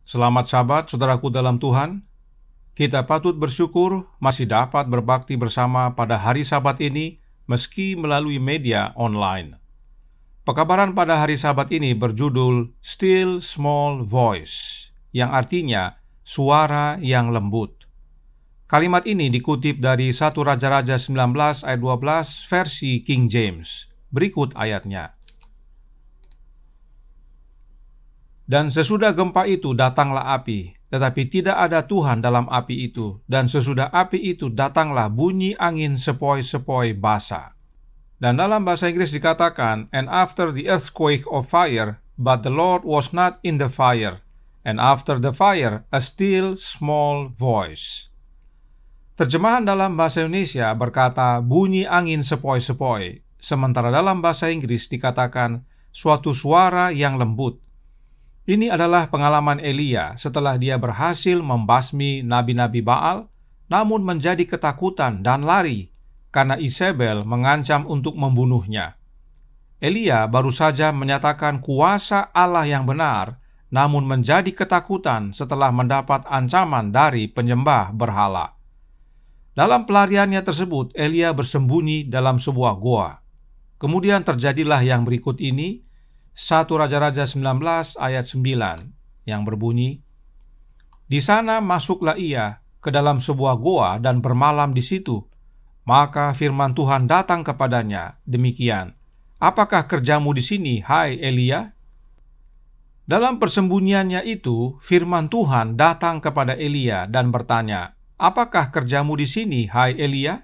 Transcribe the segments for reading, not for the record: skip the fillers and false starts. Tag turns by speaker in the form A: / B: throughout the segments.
A: Selamat Sabat, saudaraku dalam Tuhan. Kita patut bersyukur masih dapat berbakti bersama pada hari Sabat ini meski melalui media online. Pekabaran pada hari Sabat ini berjudul Still Small Voice, yang artinya suara yang lembut. Kalimat ini dikutip dari 1 Raja-Raja 19 ayat 12 versi King James. Berikut ayatnya. Dan sesudah gempa itu datanglah api, tetapi tidak ada Tuhan dalam api itu. Dan sesudah api itu datanglah bunyi angin sepoi-sepoi basah. Dan dalam bahasa Inggris dikatakan, And after the earthquake of fire, but the Lord was not in the fire. And after the fire, a still small voice. Terjemahan dalam bahasa Indonesia berkata bunyi angin sepoi-sepoi, sementara dalam bahasa Inggris dikatakan suatu suara yang lembut. Ini adalah pengalaman Elia setelah dia berhasil membasmi nabi-nabi Baal, namun menjadi ketakutan dan lari karena Isabel mengancam untuk membunuhnya. Elia baru saja menyatakan kuasa Allah yang benar, namun menjadi ketakutan setelah mendapat ancaman dari penyembah berhala. Dalam pelariannya tersebut, Elia bersembunyi dalam sebuah goa. Kemudian terjadilah yang berikut ini, 1 Raja-Raja 19 ayat 9 yang berbunyi, Di sana masuklah ia ke dalam sebuah goa dan bermalam di situ. Maka firman Tuhan datang kepadanya, demikian, Apakah kerjamu di sini, hai Elia? Dalam persembunyiannya itu, firman Tuhan datang kepada Elia dan bertanya, Apakah kerjamu di sini, hai Elia?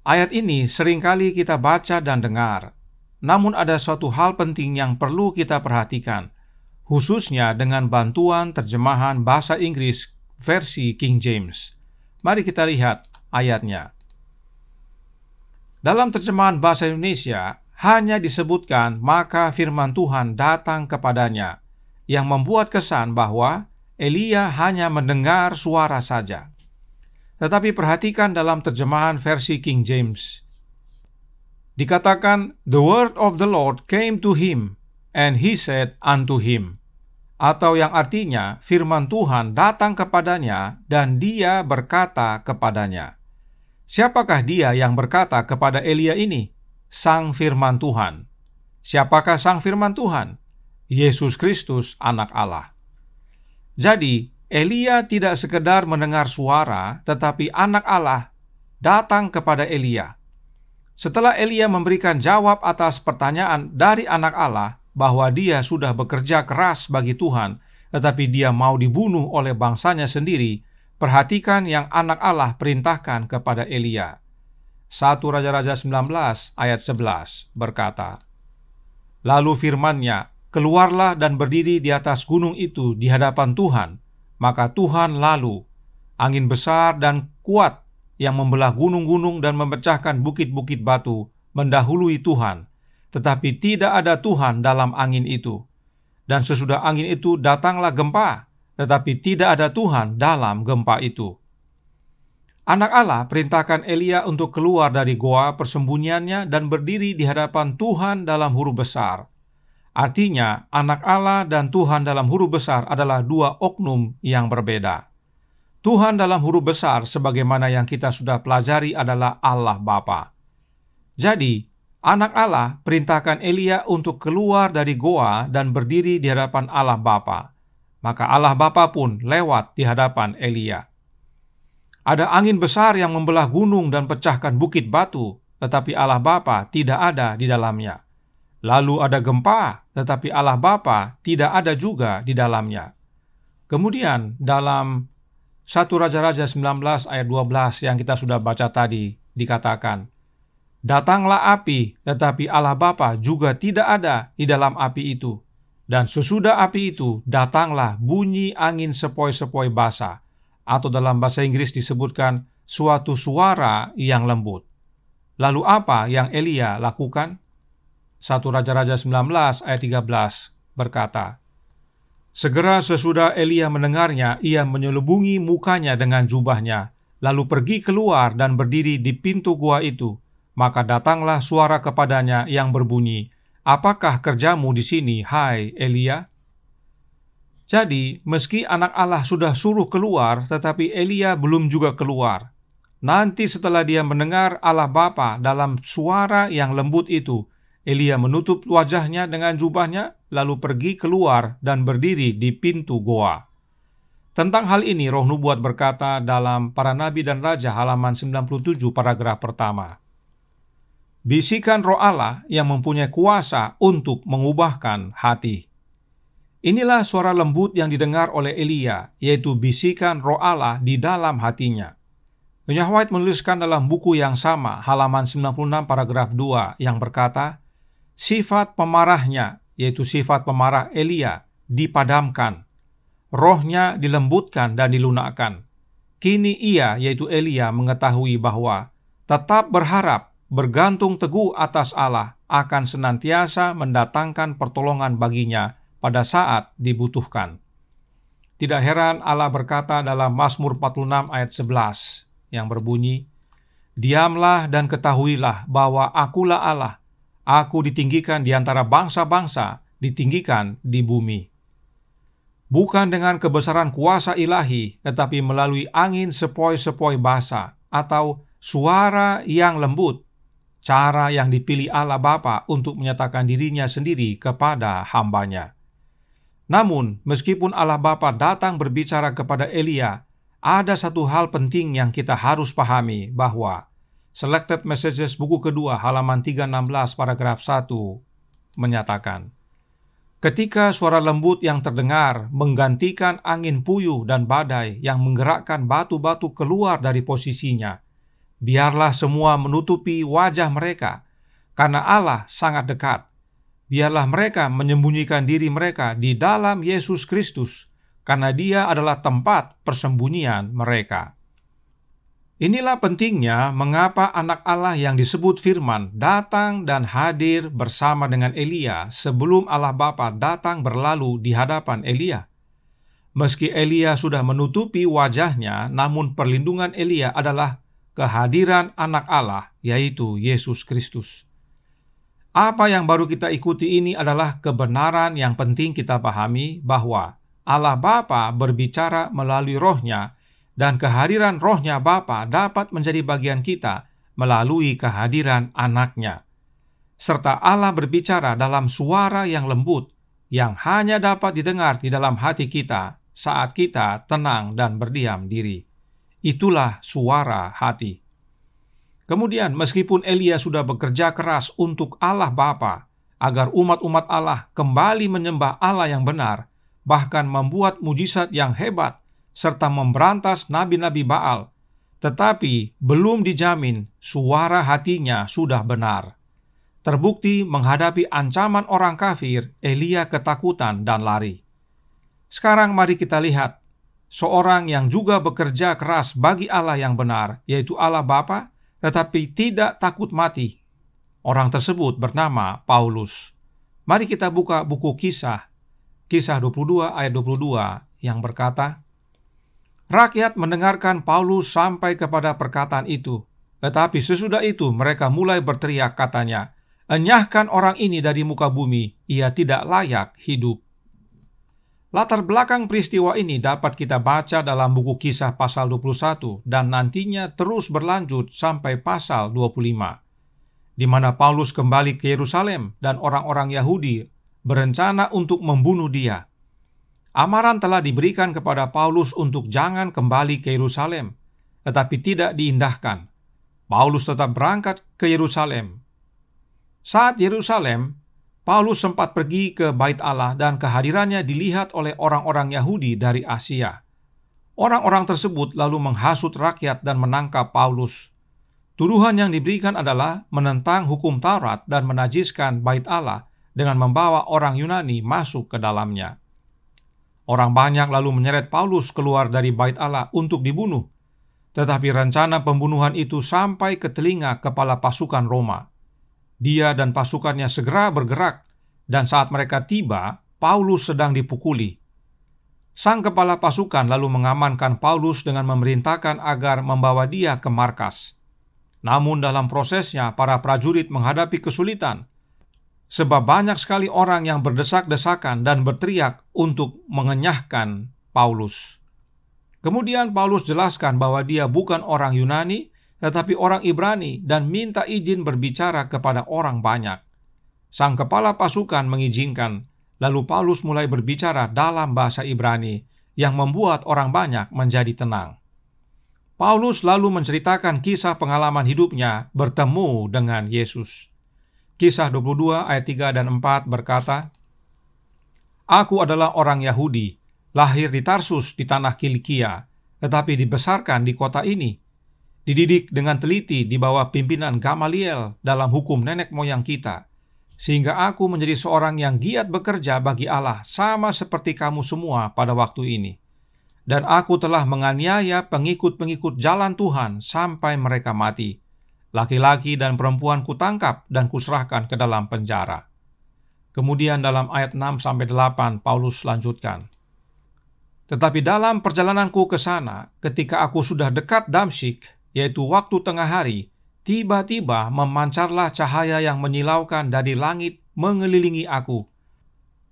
A: Ayat ini seringkali kita baca dan dengar. Namun ada suatu hal penting yang perlu kita perhatikan, khususnya dengan bantuan terjemahan bahasa Inggris versi King James. Mari kita lihat ayatnya. Dalam terjemahan bahasa Indonesia, hanya disebutkan maka firman Tuhan datang kepadanya, yang membuat kesan bahwa Elia hanya mendengar suara saja. Tetapi perhatikan dalam terjemahan versi King James. Dikatakan, The word of the Lord came to him, and he said unto him. Atau yang artinya, firman Tuhan datang kepadanya, dan dia berkata kepadanya. Siapakah dia yang berkata kepada Elia ini? Sang firman Tuhan. Siapakah sang firman Tuhan? Yesus Kristus, anak Allah. Jadi, Elia tidak sekedar mendengar suara, tetapi anak Allah datang kepada Elia. Setelah Elia memberikan jawab atas pertanyaan dari anak Allah bahwa dia sudah bekerja keras bagi Tuhan, tetapi dia mau dibunuh oleh bangsanya sendiri, perhatikan yang anak Allah perintahkan kepada Elia. 1 Raja-Raja 19 ayat 11 berkata, Lalu firman-Nya, keluarlah dan berdiri di atas gunung itu di hadapan Tuhan. Maka Tuhan lalu, angin besar dan kuat yang membelah gunung-gunung dan memecahkan bukit-bukit batu, mendahului Tuhan, tetapi tidak ada Tuhan dalam angin itu. Dan sesudah angin itu datanglah gempa, tetapi tidak ada Tuhan dalam gempa itu. Anak Allah perintahkan Elia untuk keluar dari goa persembunyiannya dan berdiri di hadapan Tuhan dalam huruf besar. Artinya, anak Allah dan Tuhan dalam huruf besar adalah dua oknum yang berbeda. Tuhan dalam huruf besar sebagaimana yang kita sudah pelajari adalah Allah Bapa. Jadi, anak Allah perintahkan Elia untuk keluar dari goa dan berdiri di hadapan Allah Bapa. Maka Allah Bapa pun lewat di hadapan Elia. Ada angin besar yang membelah gunung dan pecahkan bukit batu, tetapi Allah Bapa tidak ada di dalamnya. Lalu ada gempa, tetapi Allah Bapa tidak ada juga di dalamnya. Kemudian dalam 1 Raja-Raja 19 ayat 12 yang kita sudah baca tadi dikatakan, Datanglah api, tetapi Allah Bapa juga tidak ada di dalam api itu. Dan sesudah api itu datanglah bunyi angin sepoi-sepoi basah, atau dalam bahasa Inggris disebutkan suatu suara yang lembut. Lalu apa yang Elia lakukan? 1 Raja-Raja 19 ayat 13 berkata, Segera sesudah Elia mendengarnya, ia menyelubungi mukanya dengan jubahnya, lalu pergi keluar dan berdiri di pintu gua itu. Maka datanglah suara kepadanya yang berbunyi, Apakah kerjamu di sini, hai Elia? Jadi, meski anak Allah sudah suruh keluar, tetapi Elia belum juga keluar. Nanti setelah dia mendengar Allah Bapa dalam suara yang lembut itu, Elia menutup wajahnya dengan jubahnya, lalu pergi keluar dan berdiri di pintu goa. Tentang hal ini, Roh Nubuat berkata dalam Para Nabi dan Raja halaman 97 paragraf pertama. Bisikan Roh Allah yang mempunyai kuasa untuk mengubahkan hati. Inilah suara lembut yang didengar oleh Elia, yaitu bisikan Roh Allah di dalam hatinya. Nyonya White menuliskan dalam buku yang sama, halaman 96 paragraf 2, yang berkata, sifat pemarahnya, yaitu sifat pemarah Elia, dipadamkan. Rohnya dilembutkan dan dilunakkan. Kini ia, yaitu Elia, mengetahui bahwa tetap berharap, bergantung teguh atas Allah, akan senantiasa mendatangkan pertolongan baginya pada saat dibutuhkan. Tidak heran Allah berkata dalam Mazmur 46 ayat 11 yang berbunyi, diamlah dan ketahuilah bahwa akulah Allah, aku ditinggikan di antara bangsa-bangsa, ditinggikan di bumi. Bukan dengan kebesaran kuasa ilahi, tetapi melalui angin sepoi-sepoi basah atau suara yang lembut, cara yang dipilih Allah Bapa untuk menyatakan dirinya sendiri kepada hambanya. Namun, meskipun Allah Bapa datang berbicara kepada Elia, ada satu hal penting yang kita harus pahami, bahwa Selected Messages buku kedua halaman 316 paragraf 1 menyatakan, ketika suara lembut yang terdengar menggantikan angin puyuh dan badai yang menggerakkan batu-batu keluar dari posisinya, biarlah semua menutupi wajah mereka, karena Allah sangat dekat. Biarlah mereka menyembunyikan diri mereka di dalam Yesus Kristus, karena Dia adalah tempat persembunyian mereka. Inilah pentingnya mengapa anak Allah yang disebut Firman datang dan hadir bersama dengan Elia sebelum Allah Bapa datang berlalu di hadapan Elia. Meski Elia sudah menutupi wajahnya, namun perlindungan Elia adalah kehadiran anak Allah, yaitu Yesus Kristus. Apa yang baru kita ikuti ini adalah kebenaran yang penting kita pahami, bahwa Allah Bapa berbicara melalui Roh-Nya, dan kehadiran Roh-Nya Bapa dapat menjadi bagian kita melalui kehadiran Anak-Nya. Serta Allah berbicara dalam suara yang lembut, yang hanya dapat didengar di dalam hati kita saat kita tenang dan berdiam diri. Itulah suara hati. Kemudian, meskipun Elia sudah bekerja keras untuk Allah Bapa, agar umat-umat Allah kembali menyembah Allah yang benar, bahkan membuat mujizat yang hebat, serta memberantas nabi-nabi Baal, tetapi belum dijamin suara hatinya sudah benar. Terbukti menghadapi ancaman orang kafir, Elia ketakutan dan lari. Sekarang mari kita lihat, seorang yang juga bekerja keras bagi Allah yang benar, yaitu Allah Bapa, tetapi tidak takut mati. Orang tersebut bernama Paulus. Mari kita buka buku Kisah 22 ayat 22 yang berkata, rakyat mendengarkan Paulus sampai kepada perkataan itu, tetapi sesudah itu mereka mulai berteriak, katanya, enyahkan orang ini dari muka bumi, ia tidak layak hidup. Latar belakang peristiwa ini dapat kita baca dalam buku Kisah pasal 21 dan nantinya terus berlanjut sampai pasal 25, di mana Paulus kembali ke Yerusalem dan orang-orang Yahudi berencana untuk membunuh dia. Amaran telah diberikan kepada Paulus untuk jangan kembali ke Yerusalem, tetapi tidak diindahkan. Paulus tetap berangkat ke Yerusalem. Saat Yerusalem, Paulus sempat pergi ke Bait Allah dan kehadirannya dilihat oleh orang-orang Yahudi dari Asia. Orang-orang tersebut lalu menghasut rakyat dan menangkap Paulus. Tuduhan yang diberikan adalah menentang hukum Taurat dan menajiskan Bait Allah dengan membawa orang Yunani masuk ke dalamnya. Orang banyak lalu menyeret Paulus keluar dari Bait Allah untuk dibunuh. Tetapi rencana pembunuhan itu sampai ke telinga kepala pasukan Roma. Dia dan pasukannya segera bergerak, dan saat mereka tiba, Paulus sedang dipukuli. Sang kepala pasukan lalu mengamankan Paulus dengan memerintahkan agar membawa dia ke markas. Namun dalam prosesnya, para prajurit menghadapi kesulitan. sebab banyak sekali orang yang berdesak-desakan dan berteriak untuk mengenyahkan Paulus. Kemudian Paulus jelaskan bahwa dia bukan orang Yunani, tetapi orang Ibrani dan minta izin berbicara kepada orang banyak. Sang kepala pasukan mengizinkan, lalu Paulus mulai berbicara dalam bahasa Ibrani yang membuat orang banyak menjadi tenang. Paulus lalu menceritakan kisah pengalaman hidupnya bertemu dengan Yesus. Kisah 22 ayat 3 dan 4 berkata, "Aku adalah orang Yahudi, lahir di Tarsus di tanah Kilikia, tetapi dibesarkan di kota ini. Dididik dengan teliti di bawah pimpinan Gamaliel dalam hukum nenek moyang kita, sehingga aku menjadi seorang yang giat bekerja bagi Allah sama seperti kamu semua pada waktu ini. Dan aku telah menganiaya pengikut-pengikut jalan Tuhan sampai mereka mati. Laki-laki dan perempuan kutangkap dan kuserahkan ke dalam penjara." Kemudian dalam ayat 6-8 Paulus lanjutkan, "Tetapi dalam perjalananku ke sana, ketika aku sudah dekat Damsyik, yaitu waktu tengah hari, tiba-tiba memancarlah cahaya yang menyilaukan dari langit mengelilingi aku.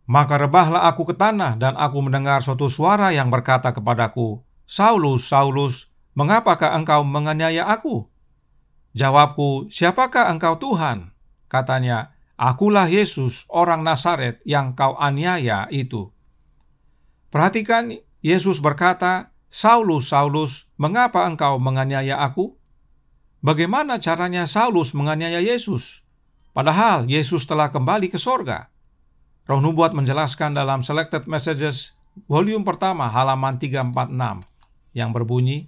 A: Maka rebahlah aku ke tanah dan aku mendengar suatu suara yang berkata kepadaku, 'Saulus, Saulus, mengapakah engkau menganiaya aku?' Jawabku, 'Siapakah engkau Tuhan?' Katanya, 'Akulah Yesus, orang Nazaret yang kau aniaya itu.' Perhatikan, Yesus berkata, 'Saulus, Saulus, mengapa engkau menganiaya aku?' Bagaimana caranya Saulus menganiaya Yesus? Padahal Yesus telah kembali ke sorga. Roh Nubuat menjelaskan dalam Selected Messages, volume pertama, halaman 346, yang berbunyi,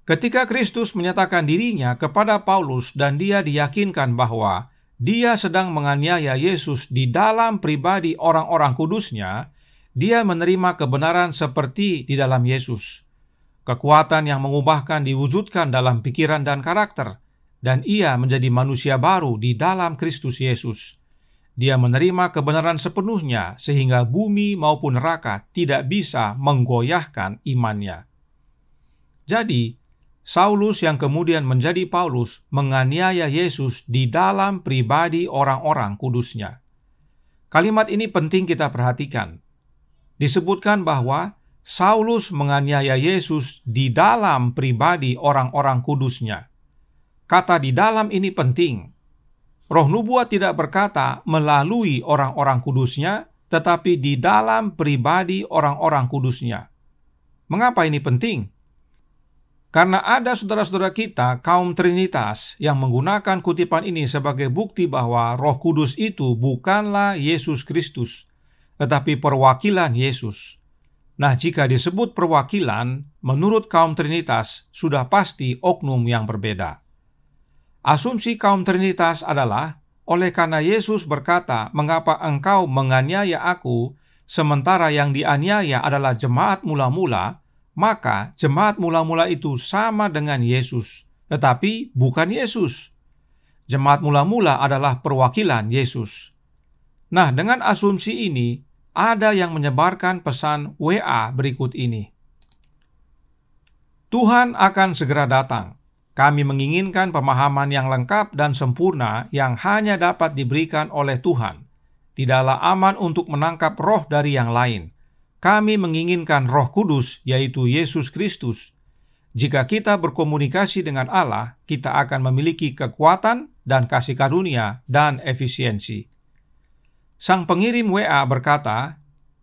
A: "Ketika Kristus menyatakan dirinya kepada Paulus dan dia diyakinkan bahwa dia sedang menganiaya Yesus di dalam pribadi orang-orang kudusnya, dia menerima kebenaran seperti di dalam Yesus. Kekuatan yang mengubahkan diwujudkan dalam pikiran dan karakter, dan ia menjadi manusia baru di dalam Kristus Yesus. Dia menerima kebenaran sepenuhnya sehingga bumi maupun neraka tidak bisa menggoyahkan imannya." Jadi, Saulus yang kemudian menjadi Paulus menganiaya Yesus di dalam pribadi orang-orang kudusnya. Kalimat ini penting kita perhatikan. Disebutkan bahwa Saulus menganiaya Yesus di dalam pribadi orang-orang kudusnya. Kata "di dalam" ini penting. Roh Nubuat tidak berkata melalui orang-orang kudusnya, tetapi di dalam pribadi orang-orang kudusnya. Mengapa ini penting? Karena ada saudara-saudara kita, kaum Trinitas, yang menggunakan kutipan ini sebagai bukti bahwa Roh Kudus itu bukanlah Yesus Kristus, tetapi perwakilan Yesus. Nah, jika disebut perwakilan, menurut kaum Trinitas, sudah pasti oknum yang berbeda. Asumsi kaum Trinitas adalah, oleh karena Yesus berkata, "Mengapa engkau menganiaya aku?" sementara yang dianiaya adalah jemaat mula-mula, maka jemaat mula-mula itu sama dengan Yesus, tetapi bukan Yesus. Jemaat mula-mula adalah perwakilan Yesus. Nah, dengan asumsi ini, ada yang menyebarkan pesan WA berikut ini. "Tuhan akan segera datang. Kami menginginkan pemahaman yang lengkap dan sempurna yang hanya dapat diberikan oleh Tuhan. Tidaklah aman untuk menangkap roh dari yang lain. Kami menginginkan Roh Kudus, yaitu Yesus Kristus. Jika kita berkomunikasi dengan Allah, kita akan memiliki kekuatan dan kasih karunia dan efisiensi." Sang pengirim WA berkata,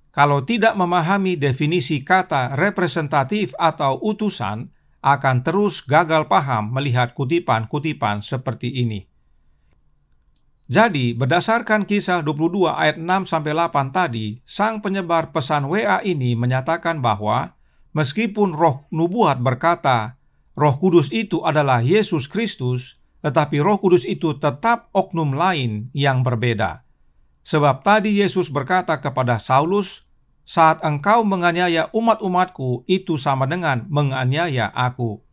A: kalau tidak memahami definisi kata representatif atau utusan, akan terus gagal paham melihat kutipan-kutipan seperti ini. Jadi, berdasarkan kisah 22 ayat 6-8 tadi, sang penyebar pesan WA ini menyatakan bahwa meskipun Roh Nubuat berkata Roh Kudus itu adalah Yesus Kristus, tetapi Roh Kudus itu tetap oknum lain yang berbeda. Sebab tadi Yesus berkata kepada Saulus, "Saat engkau menganiaya umat-umatku, itu sama dengan menganiaya aku."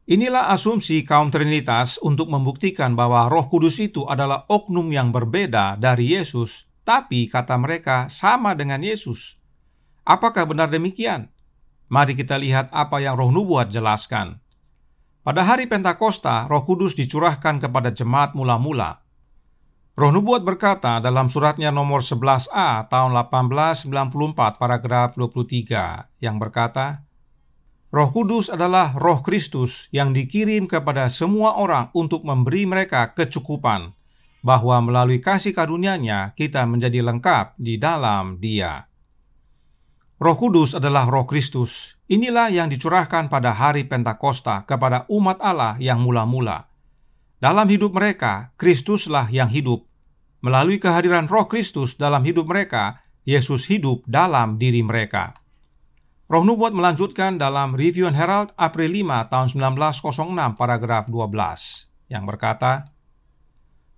A: Inilah asumsi kaum Trinitas untuk membuktikan bahwa Roh Kudus itu adalah oknum yang berbeda dari Yesus, tapi kata mereka sama dengan Yesus. Apakah benar demikian? Mari kita lihat apa yang Roh Nubuat jelaskan. Pada hari Pentakosta, Roh Kudus dicurahkan kepada jemaat mula-mula. Roh Nubuat berkata dalam suratnya nomor 11A tahun 1894 paragraf 23 yang berkata, Roh Kudus adalah Roh Kristus yang dikirim kepada semua orang untuk memberi mereka kecukupan, bahwa melalui kasih karunia-Nya kita menjadi lengkap di dalam Dia. Roh Kudus adalah Roh Kristus. Inilah yang dicurahkan pada hari Pentakosta kepada umat Allah yang mula-mula. Dalam hidup mereka, Kristuslah yang hidup. Melalui kehadiran Roh Kristus dalam hidup mereka, Yesus hidup dalam diri mereka. Roh Nubuat melanjutkan dalam Review and Herald April 5 tahun 1906 paragraf 12 yang berkata,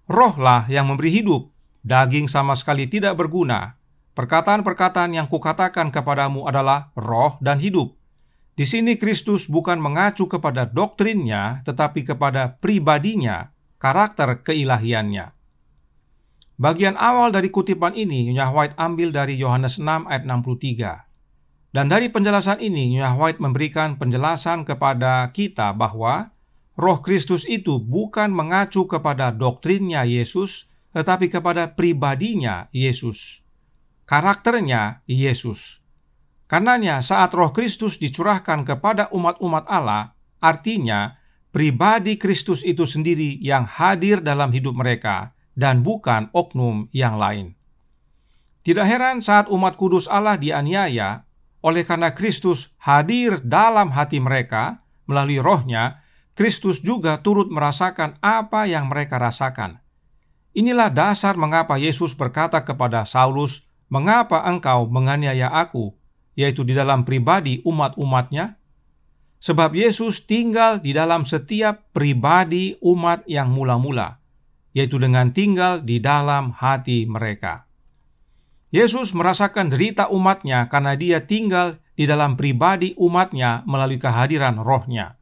A: Rohlah yang memberi hidup, daging sama sekali tidak berguna. Perkataan-perkataan yang kukatakan kepadamu adalah roh dan hidup. Di sini Kristus bukan mengacu kepada doktrinnya, tetapi kepada pribadinya, karakter keilahiannya. Bagian awal dari kutipan ini Nyonya White ambil dari Yohanes 6 ayat 63. Dan dari penjelasan ini, Nyonya White memberikan penjelasan kepada kita bahwa Roh Kristus itu bukan mengacu kepada doktrinnya Yesus, tetapi kepada pribadinya Yesus, karakternya Yesus. Karenanya saat Roh Kristus dicurahkan kepada umat-umat Allah, artinya pribadi Kristus itu sendiri yang hadir dalam hidup mereka dan bukan oknum yang lain. Tidak heran saat umat kudus Allah dianiaya, oleh karena Kristus hadir dalam hati mereka melalui Roh-Nya, Kristus juga turut merasakan apa yang mereka rasakan. Inilah dasar mengapa Yesus berkata kepada Saulus, "Mengapa engkau menganiaya aku?" yaitu di dalam pribadi umat-umatnya. Sebab Yesus tinggal di dalam setiap pribadi umat yang mula-mula, yaitu dengan tinggal di dalam hati mereka. Yesus merasakan derita umatnya karena dia tinggal di dalam pribadi umatnya melalui kehadiran Roh-Nya.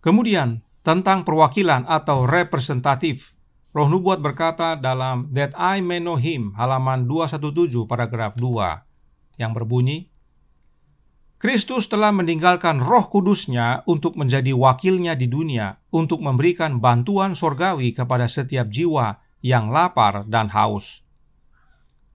A: Kemudian, tentang perwakilan atau representatif, Roh Nubuat berkata dalam That I May Know Him, halaman 217 paragraf 2, yang berbunyi, Kristus telah meninggalkan Roh Kudus-Nya untuk menjadi wakilnya di dunia, untuk memberikan bantuan sorgawi kepada setiap jiwa yang lapar dan haus.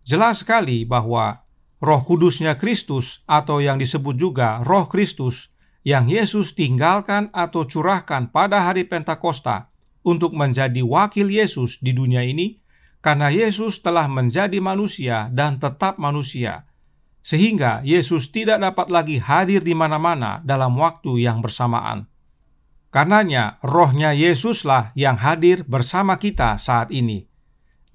A: Jelas sekali bahwa Roh Kudus-Nya Kristus atau yang disebut juga Roh Kristus yang Yesus tinggalkan atau curahkan pada hari Pentakosta untuk menjadi wakil Yesus di dunia ini, karena Yesus telah menjadi manusia dan tetap manusia, sehingga Yesus tidak dapat lagi hadir di mana-mana dalam waktu yang bersamaan. Karenanya Roh-Nya Yesuslah yang hadir bersama kita saat ini.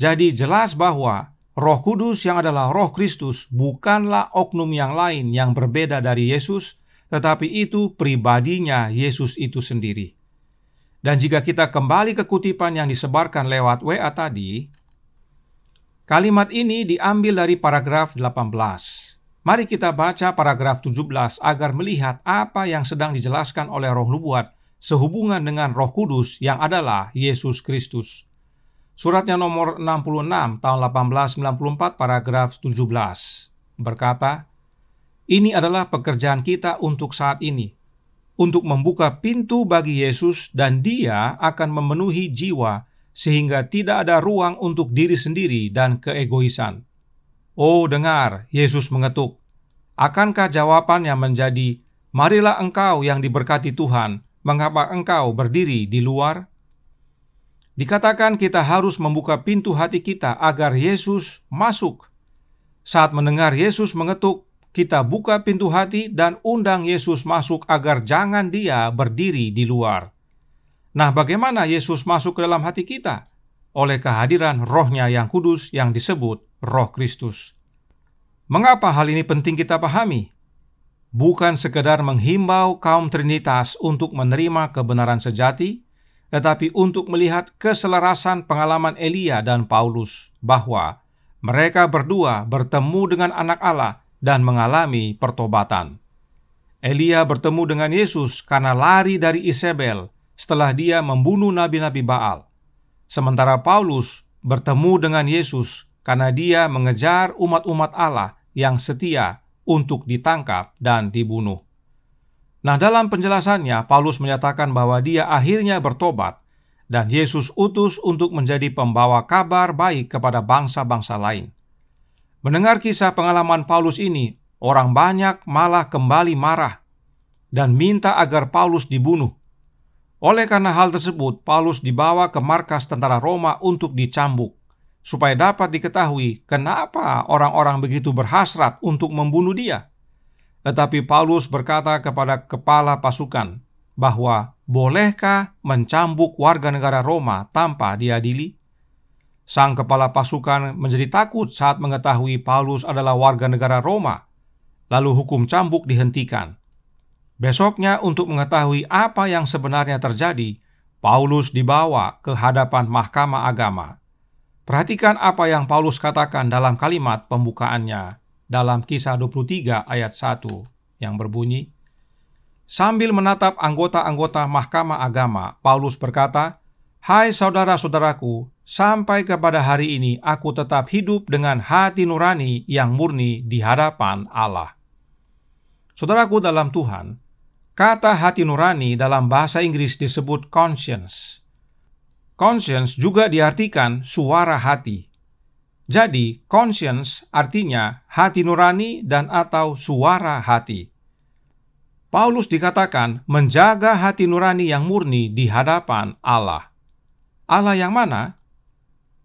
A: Jadi jelas bahwa Roh Kudus yang adalah Roh Kristus bukanlah oknum yang lain yang berbeda dari Yesus, tetapi itu pribadinya Yesus itu sendiri. Dan jika kita kembali ke kutipan yang disebarkan lewat WA tadi, kalimat ini diambil dari paragraf 18. Mari kita baca paragraf 17 agar melihat apa yang sedang dijelaskan oleh Roh Nubuat sehubungan dengan Roh Kudus yang adalah Yesus Kristus. Suratnya nomor 66 tahun 1894 paragraf 17 berkata, Ini adalah pekerjaan kita untuk saat ini, untuk membuka pintu bagi Yesus dan Dia akan memenuhi jiwa sehingga tidak ada ruang untuk diri sendiri dan keegoisan. Oh dengar, Yesus mengetuk. Akankah jawabannya menjadi, marilah engkau yang diberkati Tuhan, mengapa engkau berdiri di luar? Dikatakan kita harus membuka pintu hati kita agar Yesus masuk. Saat mendengar Yesus mengetuk, kita buka pintu hati dan undang Yesus masuk agar jangan Dia berdiri di luar. Nah, bagaimana Yesus masuk ke dalam hati kita? Oleh kehadiran Roh-Nya yang kudus yang disebut Roh Kristus. Mengapa hal ini penting kita pahami? Bukan sekedar menghimbau kaum Trinitas untuk menerima kebenaran sejati, tetapi untuk melihat keselarasan pengalaman Elia dan Paulus, bahwa mereka berdua bertemu dengan anak Allah dan mengalami pertobatan. Elia bertemu dengan Yesus karena lari dari Isabel setelah dia membunuh nabi-nabi Baal. Sementara Paulus bertemu dengan Yesus karena dia mengejar umat-umat Allah yang setia untuk ditangkap dan dibunuh. Nah, dalam penjelasannya, Paulus menyatakan bahwa dia akhirnya bertobat, dan Yesus utus untuk menjadi pembawa kabar baik kepada bangsa-bangsa lain. Mendengar kisah pengalaman Paulus ini, orang banyak malah kembali marah dan minta agar Paulus dibunuh. Oleh karena hal tersebut, Paulus dibawa ke markas tentara Roma untuk dicambuk, supaya dapat diketahui kenapa orang-orang begitu berhasrat untuk membunuh dia. Tetapi Paulus berkata kepada kepala pasukan bahwa bolehkah mencambuk warga negara Roma tanpa diadili? Sang kepala pasukan menjadi takut saat mengetahui Paulus adalah warga negara Roma. Lalu hukum cambuk dihentikan. Besoknya, untuk mengetahui apa yang sebenarnya terjadi, Paulus dibawa ke hadapan Mahkamah Agama. Perhatikan apa yang Paulus katakan dalam kalimat pembukaannya dalam Kisah 23 ayat 1 yang berbunyi, sambil menatap anggota-anggota Mahkamah Agama, Paulus berkata, "Hai saudara-saudaraku, sampai kepada hari ini aku tetap hidup dengan hati nurani yang murni di hadapan Allah." Saudaraku dalam Tuhan, kata hati nurani dalam bahasa Inggris disebut conscience. Conscience juga diartikan suara hati. Jadi, conscience artinya hati nurani dan atau suara hati. Paulus dikatakan menjaga hati nurani yang murni di hadapan Allah. Allah yang mana?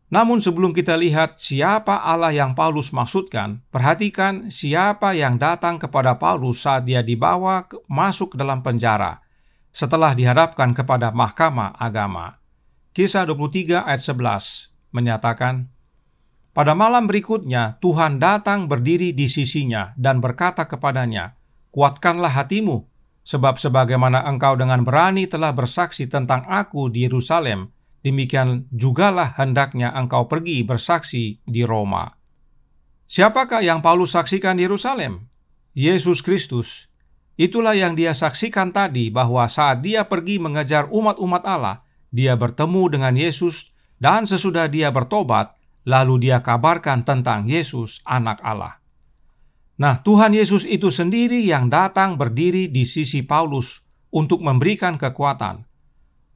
A: Namun sebelum kita lihat siapa Allah yang Paulus maksudkan, perhatikan siapa yang datang kepada Paulus saat dia dibawa masuk dalam penjara setelah dihadapkan kepada Mahkamah Agama. Kisah 23 ayat 11 menyatakan, pada malam berikutnya Tuhan datang berdiri di sisinya dan berkata kepadanya, "Kuatkanlah hatimu, sebab sebagaimana engkau dengan berani telah bersaksi tentang aku di Yerusalem, demikian jugalah hendaknya engkau pergi bersaksi di Roma." Siapakah yang Paulus saksikan di Yerusalem? Yesus Kristus. Itulah yang dia saksikan tadi, bahwa saat dia pergi mengejar umat-umat Allah, dia bertemu dengan Yesus, dan sesudah dia bertobat, lalu dia kabarkan tentang Yesus, Anak Allah. Nah, Tuhan Yesus itu sendiri yang datang berdiri di sisi Paulus untuk memberikan kekuatan.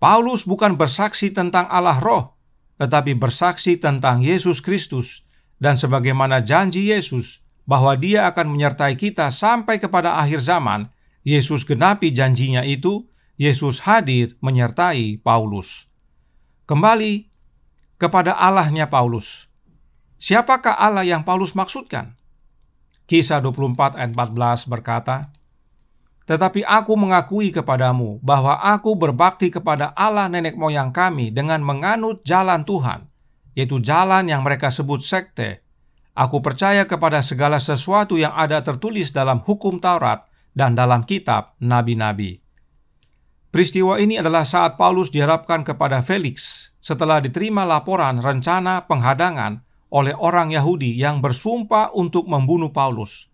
A: Paulus bukan bersaksi tentang Allah Roh, tetapi bersaksi tentang Yesus Kristus, dan sebagaimana janji Yesus bahwa Dia akan menyertai kita sampai kepada akhir zaman, Yesus genapi janjinya itu. Yesus hadir menyertai Paulus. Kembali kepada Allahnya Paulus. Siapakah Allah yang Paulus maksudkan? Kisah 24 ayat 14 berkata, "Tetapi aku mengakui kepadamu bahwa aku berbakti kepada Allah nenek moyang kami dengan menganut jalan Tuhan, yaitu jalan yang mereka sebut sekte. Aku percaya kepada segala sesuatu yang ada tertulis dalam hukum Taurat dan dalam kitab nabi-nabi." Peristiwa ini adalah saat Paulus dihadapkan kepada Felix setelah diterima laporan rencana penghadangan oleh orang Yahudi yang bersumpah untuk membunuh Paulus.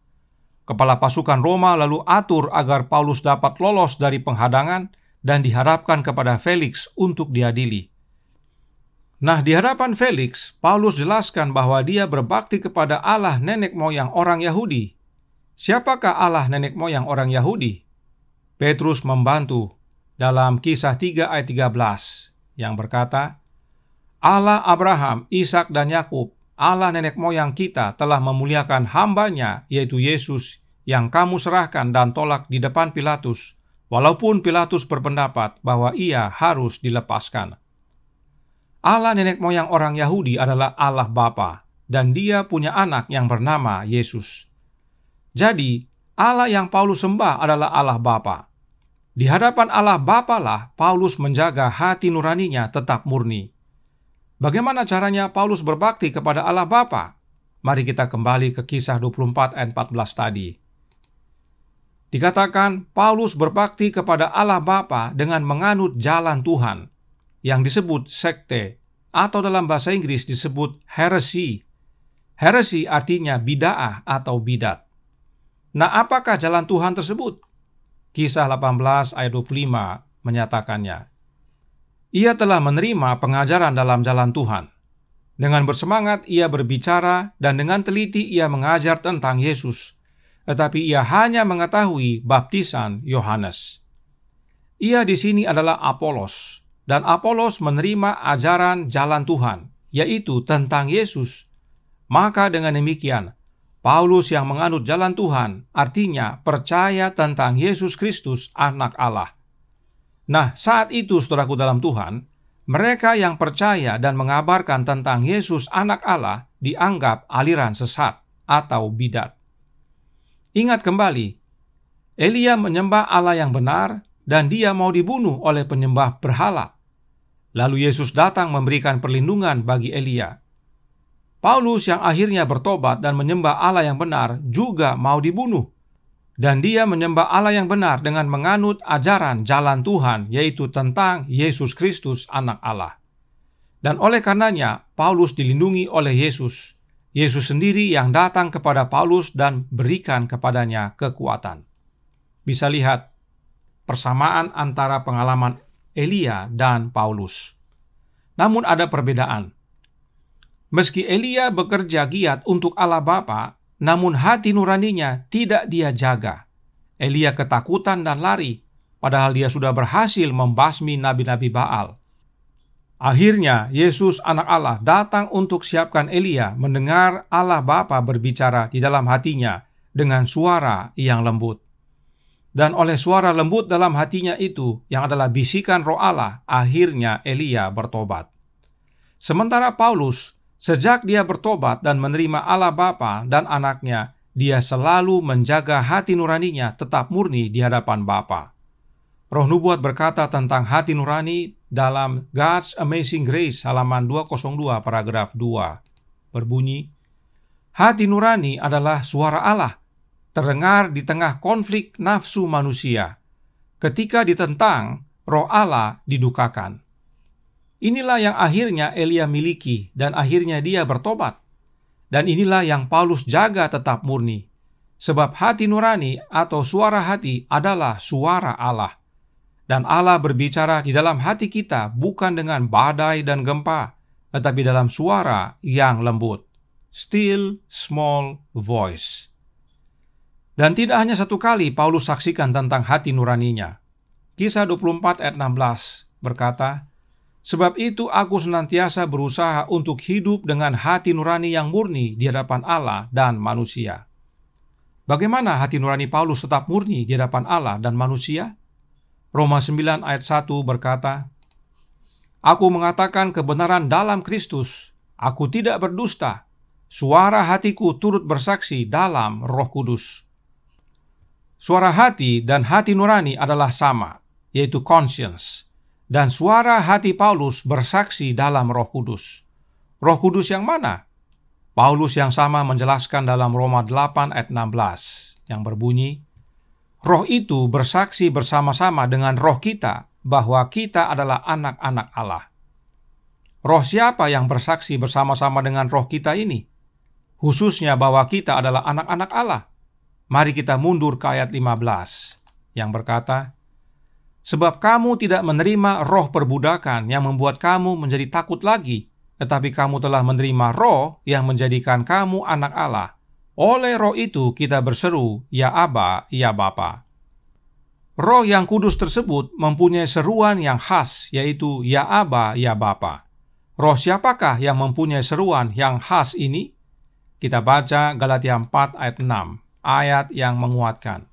A: Kepala pasukan Roma lalu atur agar Paulus dapat lolos dari penghadangan dan dihadapkan kepada Felix untuk diadili. Nah, di hadapan Felix, Paulus jelaskan bahwa dia berbakti kepada Allah nenek moyang orang Yahudi. Siapakah Allah nenek moyang orang Yahudi? Petrus membantu dalam Kisah 3 ayat 13 yang berkata, "Allah Abraham, Ishak dan Yakub, Allah nenek moyang kita telah memuliakan hambanya, yaitu Yesus, yang kamu serahkan dan tolak di depan Pilatus, walaupun Pilatus berpendapat bahwa ia harus dilepaskan." Allah nenek moyang orang Yahudi adalah Allah Bapa, dan dia punya anak yang bernama Yesus. Jadi, Allah yang Paulus sembah adalah Allah Bapa. Di hadapan Allah Bapa lah Paulus menjaga hati nuraninya tetap murni. Bagaimana caranya Paulus berbakti kepada Allah Bapa? Mari kita kembali ke Kisah 24 ayat 14 tadi. Dikatakan Paulus berbakti kepada Allah Bapa dengan menganut jalan Tuhan, yang disebut sekte, atau dalam bahasa Inggris disebut heresy. Heresy artinya bid'ah atau bidat. Nah, apakah jalan Tuhan tersebut? Kisah 18 ayat 25 menyatakannya. Ia telah menerima pengajaran dalam jalan Tuhan. Dengan bersemangat ia berbicara dan dengan teliti ia mengajar tentang Yesus. Tetapi ia hanya mengetahui baptisan Yohanes. Ia di sini adalah Apolos. dan Apolos menerima ajaran jalan Tuhan, yaitu tentang Yesus. Maka dengan demikian, Paulus yang menganut jalan Tuhan artinya percaya tentang Yesus Kristus, Anak Allah. Nah, saat itu saudaraku dalam Tuhan, mereka yang percaya dan mengabarkan tentang Yesus Anak Allah dianggap aliran sesat atau bidat. Ingat kembali, Elia menyembah Allah yang benar dan dia mau dibunuh oleh penyembah berhala. Lalu Yesus datang memberikan perlindungan bagi Elia. Paulus yang akhirnya bertobat dan menyembah Allah yang benar juga mau dibunuh. Dan dia menyembah Allah yang benar dengan menganut ajaran jalan Tuhan, yaitu tentang Yesus Kristus, Anak Allah. Dan oleh karenanya, Paulus dilindungi oleh Yesus. Yesus sendiri yang datang kepada Paulus dan berikan kepadanya kekuatan. Bisa lihat persamaan antara pengalaman Elia dan Paulus. Namun ada perbedaan. Meski Elia bekerja giat untuk Allah Bapa, namun hati nuraninya tidak dia jaga. Elia ketakutan dan lari, padahal dia sudah berhasil membasmi nabi-nabi Baal. Akhirnya, Yesus Anak Allah datang untuk siapkan Elia mendengar Allah Bapa berbicara di dalam hatinya dengan suara yang lembut. Dan oleh suara lembut dalam hatinya itu, yang adalah bisikan Roh Allah, akhirnya Elia bertobat. Sementara Paulus, sejak dia bertobat dan menerima Allah Bapa dan anaknya, dia selalu menjaga hati nuraninya tetap murni di hadapan Bapa. Roh Nubuat berkata tentang hati nurani dalam God's Amazing Grace halaman 202 paragraf 2. Berbunyi, hati nurani adalah suara Allah, terdengar di tengah konflik nafsu manusia. Ketika ditentang, Roh Allah didukakan. Inilah yang akhirnya Elia miliki dan akhirnya dia bertobat. Dan inilah yang Paulus jaga tetap murni. Sebab hati nurani atau suara hati adalah suara Allah. Dan Allah berbicara di dalam hati kita bukan dengan badai dan gempa, tetapi dalam suara yang lembut. Still small voice. Dan tidak hanya satu kali Paulus saksikan tentang hati nuraninya. Kisah 24 ayat 16 berkata, sebab itu aku senantiasa berusaha untuk hidup dengan hati nurani yang murni di hadapan Allah dan manusia. Bagaimana hati nurani Paulus tetap murni di hadapan Allah dan manusia? Roma 9 ayat 1 berkata, aku mengatakan kebenaran dalam Kristus, aku tidak berdusta, suara hatiku turut bersaksi dalam Roh Kudus. Suara hati dan hati nurani adalah sama, yaitu conscience. Dan suara hati Paulus bersaksi dalam Roh Kudus. Roh Kudus yang mana? Paulus yang sama menjelaskan dalam Roma 8 ayat 16 yang berbunyi, Roh itu bersaksi bersama-sama dengan roh kita bahwa kita adalah anak-anak Allah. Roh siapa yang bersaksi bersama-sama dengan roh kita ini? Khususnya bahwa kita adalah anak-anak Allah. Mari kita mundur ke ayat 15 yang berkata, sebab kamu tidak menerima roh perbudakan yang membuat kamu menjadi takut lagi, tetapi kamu telah menerima roh yang menjadikan kamu anak Allah. Oleh roh itu kita berseru, ya Aba, ya Bapa. Roh yang kudus tersebut mempunyai seruan yang khas, yaitu ya Aba, ya Bapa. Roh siapakah yang mempunyai seruan yang khas ini? Kita baca Galatia 4 ayat 6, ayat yang menguatkan.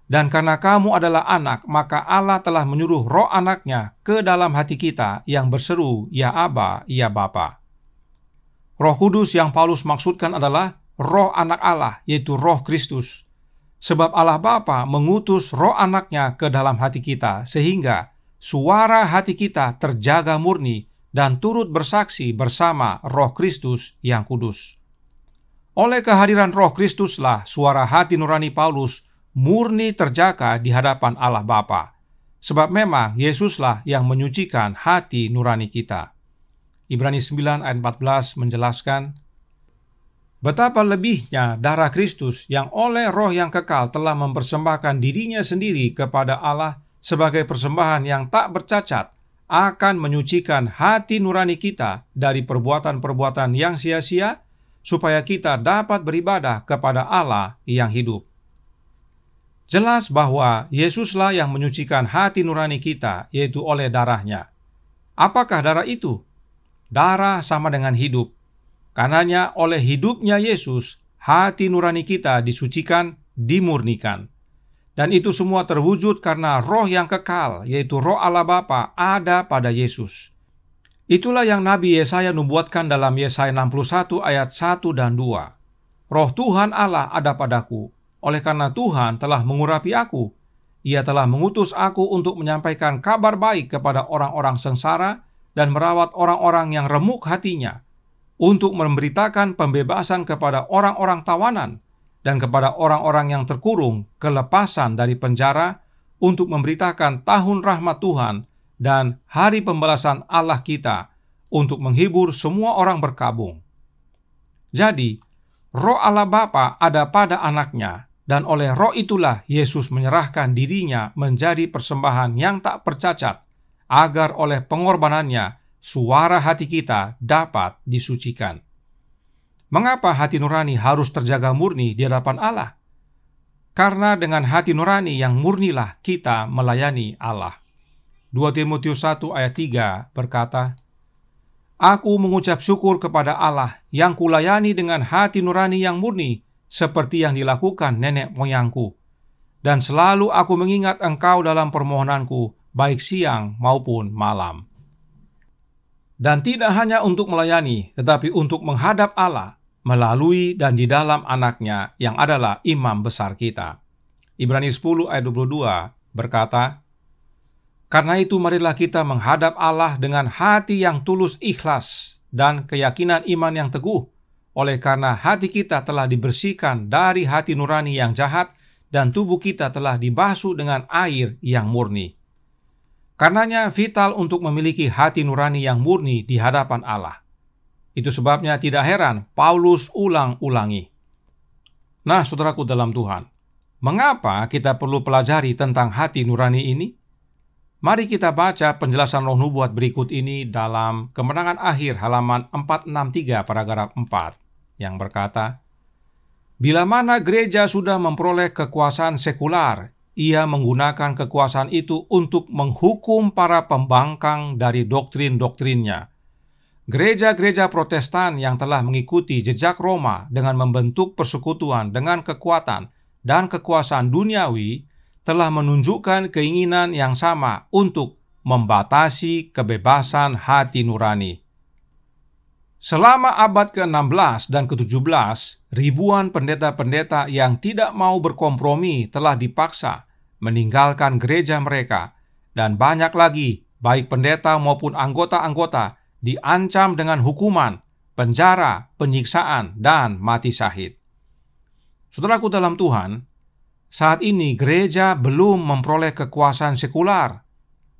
A: Dan karena kamu adalah anak, maka Allah telah menyuruh roh anaknya ke dalam hati kita yang berseru, ya Aba, ya Bapa. Roh Kudus yang Paulus maksudkan adalah roh anak Allah, yaitu roh Kristus. Sebab Allah Bapa mengutus roh anaknya ke dalam hati kita, sehingga suara hati kita terjaga murni dan turut bersaksi bersama roh Kristus yang kudus. Oleh kehadiran roh Kristuslah suara hati nurani Paulus murni terjaga di hadapan Allah Bapa. Sebab memang Yesuslah yang menyucikan hati nurani kita. Ibrani 9 ayat 14 menjelaskan, betapa lebihnya darah Kristus yang oleh roh yang kekal telah mempersembahkan dirinya sendiri kepada Allah sebagai persembahan yang tak bercacat, akan menyucikan hati nurani kita dari perbuatan-perbuatan yang sia-sia, supaya kita dapat beribadah kepada Allah yang hidup. Jelas bahwa Yesuslah yang menyucikan hati nurani kita, yaitu oleh darahnya. Apakah darah itu? Darah sama dengan hidup. Karenanya oleh hidupnya Yesus, hati nurani kita disucikan, dimurnikan. Dan itu semua terwujud karena roh yang kekal, yaitu roh Allah Bapa, ada pada Yesus. Itulah yang Nabi Yesaya nubuatkan dalam Yesaya 61 ayat 1 dan 2. Roh Tuhan Allah ada padaku, oleh karena Tuhan telah mengurapi aku. Ia telah mengutus aku untuk menyampaikan kabar baik kepada orang-orang sengsara dan merawat orang-orang yang remuk hatinya, untuk memberitakan pembebasan kepada orang-orang tawanan dan kepada orang-orang yang terkurung kelepasan dari penjara, untuk memberitakan tahun rahmat Tuhan dan hari pembalasan Allah kita, untuk menghibur semua orang berkabung. Jadi, roh Allah Bapa ada pada anaknya, dan oleh roh itulah Yesus menyerahkan dirinya menjadi persembahan yang tak bercacat, agar oleh pengorbanannya suara hati kita dapat disucikan. Mengapa hati nurani harus terjaga murni di hadapan Allah? Karena dengan hati nurani yang murnilah kita melayani Allah. 2 Timotius 1 ayat 3 berkata, Aku mengucap syukur kepada Allah yang kulayani dengan hati nurani yang murni, seperti yang dilakukan nenek moyangku. Dan selalu aku mengingat engkau dalam permohonanku, baik siang maupun malam. Dan tidak hanya untuk melayani, tetapi untuk menghadap Allah, melalui dan di dalam anaknya yang adalah imam besar kita. Ibrani 10 ayat 22 berkata, Karena itu marilah kita menghadap Allah dengan hati yang tulus ikhlas dan keyakinan iman yang teguh, oleh karena hati kita telah dibersihkan dari hati nurani yang jahat dan tubuh kita telah dibasuh dengan air yang murni. Karenanya vital untuk memiliki hati nurani yang murni di hadapan Allah. Itu sebabnya tidak heran Paulus ulang-ulangi. Nah, saudaraku dalam Tuhan, mengapa kita perlu pelajari tentang hati nurani ini? Mari kita baca penjelasan roh nubuat berikut ini dalam Kemenangan Akhir halaman 463 paragraf 4 yang berkata, Bila mana gereja sudah memperoleh kekuasaan sekular, ia menggunakan kekuasaan itu untuk menghukum para pembangkang dari doktrin-doktrinnya. Gereja-gereja Protestan yang telah mengikuti jejak Roma dengan membentuk persekutuan dengan kekuatan dan kekuasaan duniawi telah menunjukkan keinginan yang sama untuk membatasi kebebasan hati nurani. Selama abad ke-16 dan ke-17, ribuan pendeta-pendeta yang tidak mau berkompromi telah dipaksa meninggalkan gereja mereka, dan banyak lagi, baik pendeta maupun anggota-anggota, diancam dengan hukuman, penjara, penyiksaan, dan mati syahid. Saudaraku dalam Tuhan, saat ini gereja belum memperoleh kekuasaan sekular,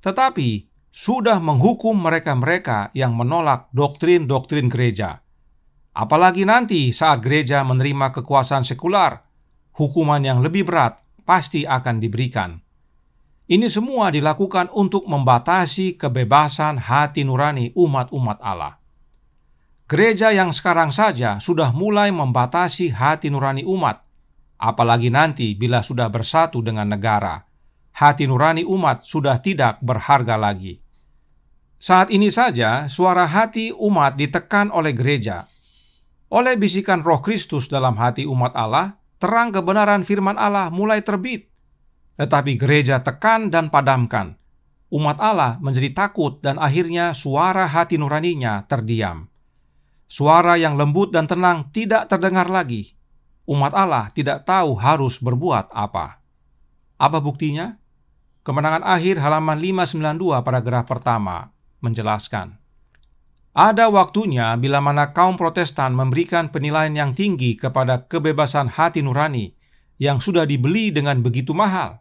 A: tetapi sudah menghukum mereka-mereka yang menolak doktrin-doktrin gereja. Apalagi nanti saat gereja menerima kekuasaan sekular, hukuman yang lebih berat pasti akan diberikan. Ini semua dilakukan untuk membatasi kebebasan hati nurani umat-umat Allah. Gereja yang sekarang saja sudah mulai membatasi hati nurani umat, apalagi nanti bila sudah bersatu dengan negara. Hati nurani umat sudah tidak berharga lagi. Saat ini saja suara hati umat ditekan oleh gereja. Oleh bisikan Roh Kristus dalam hati umat Allah, terang kebenaran firman Allah mulai terbit. Tetapi gereja tekan dan padamkan. Umat Allah menjadi takut dan akhirnya suara hati nuraninya terdiam. Suara yang lembut dan tenang tidak terdengar lagi. Umat Allah tidak tahu harus berbuat apa. Apa buktinya? Kemenangan Akhir halaman 592 paragraf pertama menjelaskan, ada waktunya bila mana kaum Protestan memberikan penilaian yang tinggi kepada kebebasan hati nurani yang sudah dibeli dengan begitu mahal.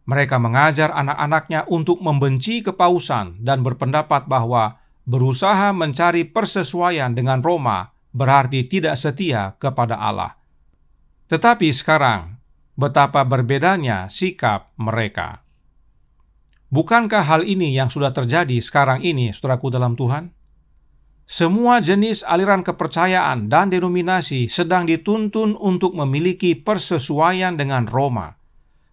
A: Mereka mengajar anak-anaknya untuk membenci kepausan dan berpendapat bahwa berusaha mencari persesuaian dengan Roma berarti tidak setia kepada Allah. Tetapi sekarang, betapa berbedanya sikap mereka. Bukankah hal ini yang sudah terjadi sekarang ini, saudaraku dalam Tuhan? Semua jenis aliran kepercayaan dan denominasi sedang dituntun untuk memiliki persesuaian dengan Roma.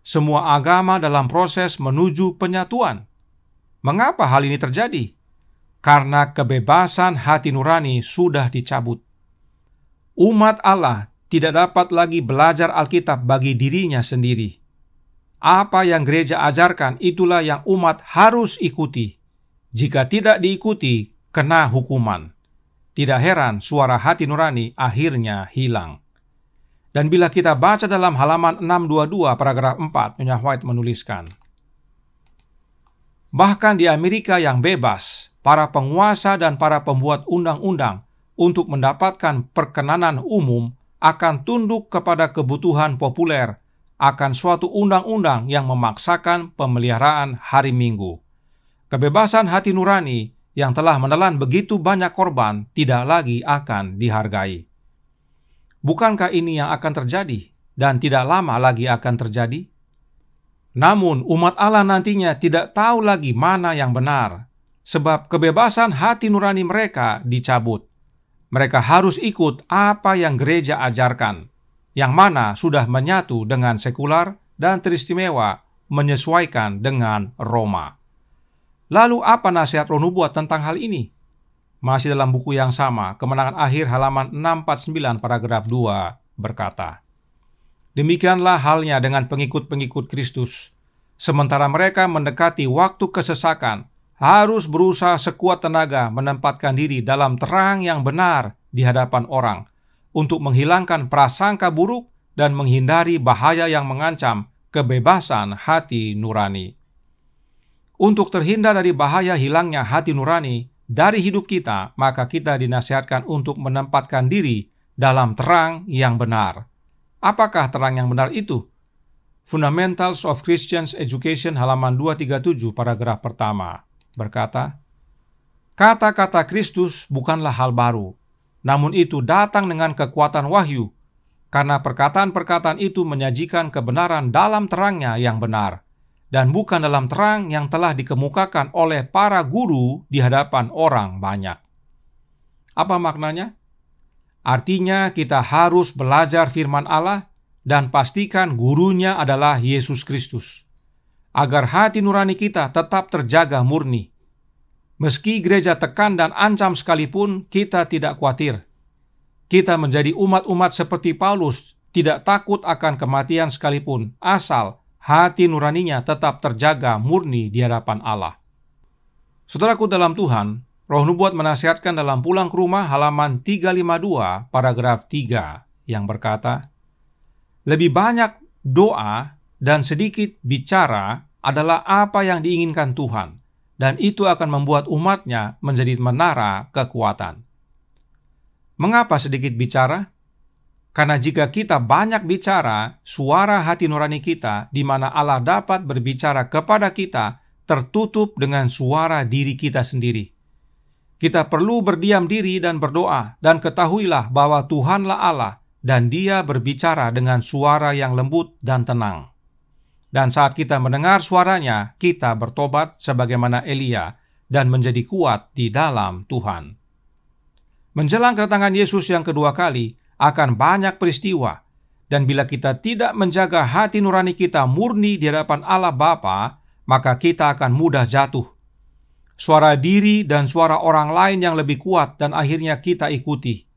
A: Semua agama dalam proses menuju penyatuan. Mengapa hal ini terjadi? karena kebebasan hati nurani sudah dicabut. Umat Allah tidak dapat lagi belajar Alkitab bagi dirinya sendiri. Apa yang gereja ajarkan itulah yang umat harus ikuti. Jika tidak diikuti, kena hukuman. Tidak heran suara hati nurani akhirnya hilang. Dan bila kita baca dalam halaman 622 paragraf 4, Nyonya White menuliskan, bahkan di Amerika yang bebas, para penguasa dan para pembuat undang-undang untuk mendapatkan perkenanan umum akan tunduk kepada kebutuhan populer akan suatu undang-undang yang memaksakan pemeliharaan hari Minggu. Kebebasan hati nurani yang telah menelan begitu banyak korban tidak lagi akan dihargai. Bukankah ini yang akan terjadi dan tidak lama lagi akan terjadi? Namun umat Allah nantinya tidak tahu lagi mana yang benar, sebab kebebasan hati nurani mereka dicabut. Mereka harus ikut apa yang gereja ajarkan, yang mana sudah menyatu dengan sekular dan teristimewa menyesuaikan dengan Roma. Lalu apa nasihat Roh Nubuat tentang hal ini? Masih dalam buku yang sama, Kemenangan Akhir halaman 649 paragraf 2 berkata, demikianlah halnya dengan pengikut-pengikut Kristus. Sementara mereka mendekati waktu kesesakan, harus berusaha sekuat tenaga menempatkan diri dalam terang yang benar di hadapan orang, untuk menghilangkan prasangka buruk dan menghindari bahaya yang mengancam kebebasan hati nurani. Untuk terhindar dari bahaya hilangnya hati nurani dari hidup kita, maka kita dinasihatkan untuk menempatkan diri dalam terang yang benar. Apakah terang yang benar itu? Fundamentals of Christian Education halaman 237 paragraf pertama berkata, kata-kata Kristus bukanlah hal baru, namun itu datang dengan kekuatan wahyu, karena perkataan-perkataan itu menyajikan kebenaran dalam terangnya yang benar, dan bukan dalam terang yang telah dikemukakan oleh para guru di hadapan orang banyak. Apa maknanya? Artinya kita harus belajar firman Allah dan pastikan gurunya adalah Yesus Kristus, agar hati nurani kita tetap terjaga murni. Meski gereja tekan dan ancam sekalipun, kita tidak khawatir. Kita menjadi umat-umat seperti Paulus, tidak takut akan kematian sekalipun, asal hati nuraninya tetap terjaga murni di hadapan Allah. Saudaraku dalam Tuhan, Roh Nubuat menasihatkan dalam Pulang ke Rumah halaman 352 paragraf 3 yang berkata, lebih banyak doa dan sedikit bicara adalah apa yang diinginkan Tuhan, dan itu akan membuat umatnya menjadi menara kekuatan. Mengapa sedikit bicara? Karena jika kita banyak bicara, suara hati nurani kita di mana Allah dapat berbicara kepada kita tertutup dengan suara diri kita sendiri. Kita perlu berdiam diri dan berdoa, dan ketahuilah bahwa Tuhanlah Allah dan Dia berbicara dengan suara yang lembut dan tenang. Dan saat kita mendengar suaranya, kita bertobat sebagaimana Elia dan menjadi kuat di dalam Tuhan. Menjelang kedatangan Yesus yang kedua kali, akan banyak peristiwa, dan bila kita tidak menjaga hati nurani kita murni di hadapan Allah Bapa, maka kita akan mudah jatuh. Suara diri dan suara orang lain yang lebih kuat dan akhirnya kita ikuti.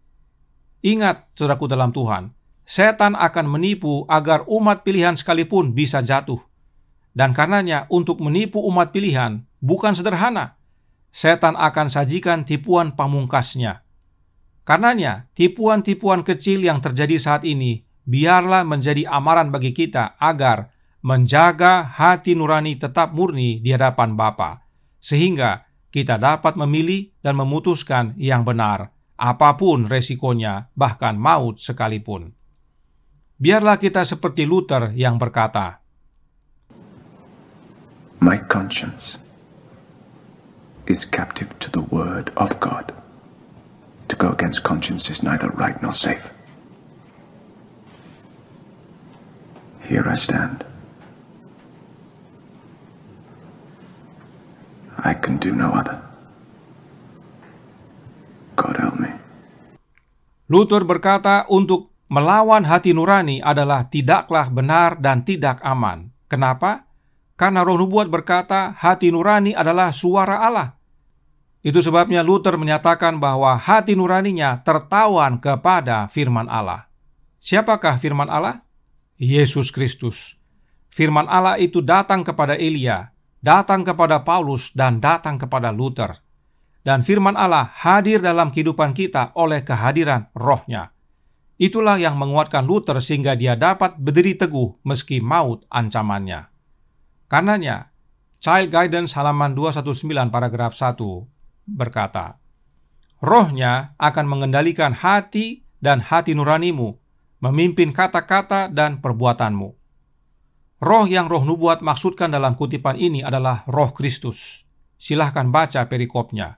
A: Ingat, saudaraku dalam Tuhan, setan akan menipu agar umat pilihan sekalipun bisa jatuh. Dan karenanya untuk menipu umat pilihan bukan sederhana. Setan akan sajikan tipuan pamungkasnya. Karenanya, tipuan-tipuan kecil yang terjadi saat ini, biarlah menjadi amaran bagi kita agar menjaga hati nurani tetap murni di hadapan Bapa, sehingga kita dapat memilih dan memutuskan yang benar, apapun resikonya, bahkan maut sekalipun. Biarlah kita seperti Luther yang berkata,
B: My conscience is captive to the word of God. To go against conscience is neither right nor safe. Here I stand. I can do no other. God help me.
A: Luther berkata untuk melawan hati nurani adalah tidaklah benar dan tidak aman. Kenapa? Karena Roh Nubuat berkata hati nurani adalah suara Allah. Itu sebabnya Luther menyatakan bahwa hati nuraninya tertawan kepada firman Allah. Siapakah firman Allah? Yesus Kristus. Firman Allah itu datang kepada Elia, datang kepada Paulus, dan datang kepada Luther. Dan firman Allah hadir dalam kehidupan kita oleh kehadiran Roh-Nya. Itulah yang menguatkan Luther sehingga dia dapat berdiri teguh meski maut ancamannya. Karenanya, Child Guidance halaman 219 paragraf 1 berkata, Roh-Nya akan mengendalikan hati dan hati nuranimu, memimpin kata-kata dan perbuatanmu. Roh yang Roh Nubuat maksudkan dalam kutipan ini adalah Roh Kristus. Silahkan baca perikopnya.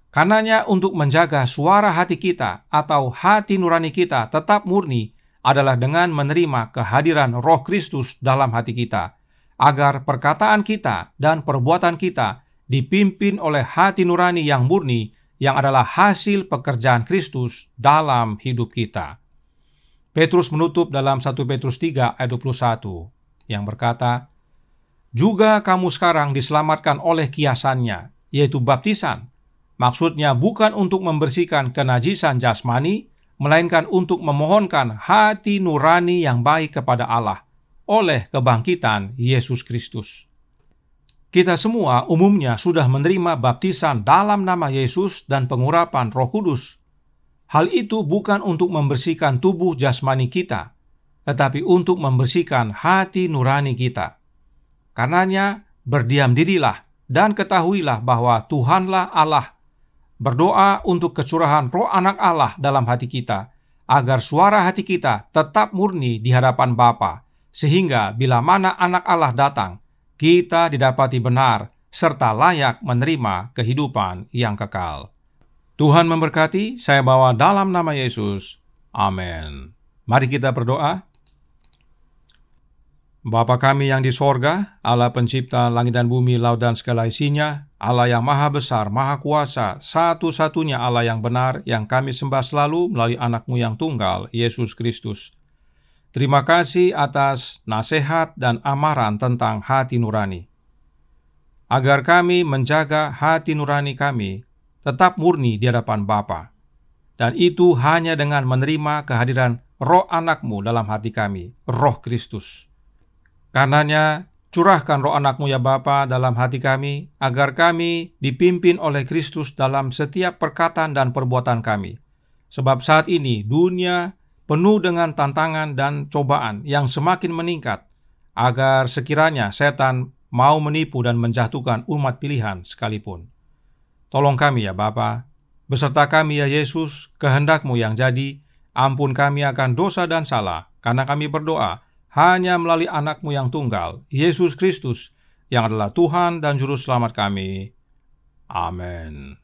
A: Karenanya untuk menjaga suara hati kita atau hati nurani kita tetap murni adalah dengan menerima kehadiran Roh Kristus dalam hati kita, agar perkataan kita dan perbuatan kita dipimpin oleh hati nurani yang murni yang adalah hasil pekerjaan Kristus dalam hidup kita. Petrus menutup dalam 1 Petrus 3 ayat 21 yang berkata, "Juga kamu sekarang diselamatkan oleh kiasannya, yaitu baptisan. Maksudnya bukan untuk membersihkan kenajisan jasmani, melainkan untuk memohonkan hati nurani yang baik kepada Allah oleh kebangkitan Yesus Kristus." Kita semua umumnya sudah menerima baptisan dalam nama Yesus dan pengurapan Roh Kudus. Hal itu bukan untuk membersihkan tubuh jasmani kita, tetapi untuk membersihkan hati nurani kita. Karenanya, berdiam dirilah dan ketahuilah bahwa Tuhanlah Allah. Berdoa untuk kecurahan Roh Anak Allah dalam hati kita, agar suara hati kita tetap murni di hadapan Bapa, sehingga bila mana Anak Allah datang, kita didapati benar serta layak menerima kehidupan yang kekal. Tuhan memberkati, saya bawa dalam nama Yesus. Amin. Mari kita berdoa. Bapa kami yang di sorga, Allah pencipta langit dan bumi, laut dan segala isinya, Allah yang maha besar, maha kuasa, satu-satunya Allah yang benar, yang kami sembah selalu melalui anak-Mu yang tunggal, Yesus Kristus. Terima kasih atas nasihat dan amaran tentang hati nurani. Agar kami menjaga hati nurani kami tetap murni di hadapan Bapa. Dan itu hanya dengan menerima kehadiran Roh Anak-Mu dalam hati kami, Roh Kristus. Karenanya, curahkan Roh Anak-Mu ya Bapa dalam hati kami, agar kami dipimpin oleh Kristus dalam setiap perkataan dan perbuatan kami. Sebab saat ini dunia penuh dengan tantangan dan cobaan yang semakin meningkat, agar sekiranya setan mau menipu dan menjatuhkan umat pilihan sekalipun. Tolong kami ya Bapa, beserta kami ya Yesus, kehendak-Mu yang jadi, ampun kami akan dosa dan salah, karena kami berdoa hanya melalui anak-Mu yang tunggal, Yesus Kristus, yang adalah Tuhan dan Juru Selamat kami. Amin.